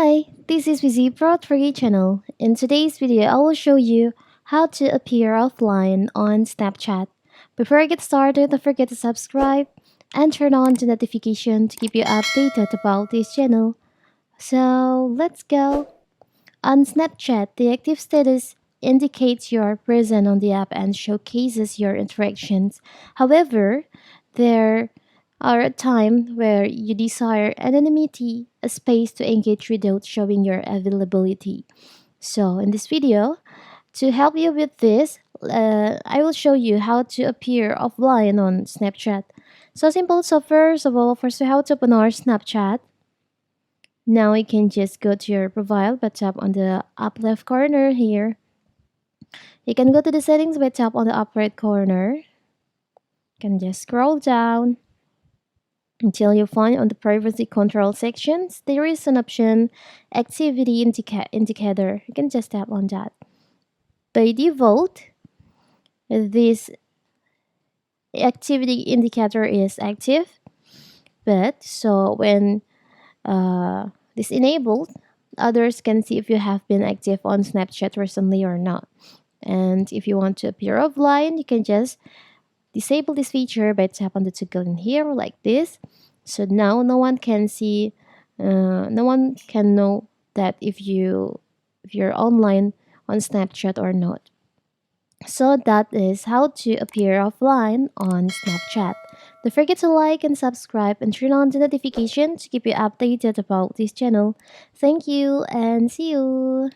Hi, this is Vizzy Pro 3 channel. In today's video, I will show you how to appear offline on Snapchat. Before I get started, don't forget to subscribe and turn on the notification to keep you updated about this channel. So let's go. On Snapchat, the active status indicates you're present on the app and showcases your interactions. However, there are a time where you desire anonymity, a space to engage without showing your availability. So, in this video, to help you with this, I will show you how to appear offline on Snapchat. So simple. So first of all, first how to open our Snapchat. Now you can just go to your profile by tap on the up left corner here. You can go to the settings by tap on the up right corner. You can just scroll down until you find on the privacy control sections. There is an option activity indicator. You can just tap on that. By default, this activity indicator is active, but so when this enabled, others can see if you have been active on Snapchat recently or not. And if you want to appear offline, you can just disable this feature by tap on the toggle in here like this. So now no one can see, no one can know that if you're online on Snapchat or not. So that is how to appear offline on Snapchat. Don't forget to like and subscribe and turn on the notification to keep you updated about this channel. Thank you and see you.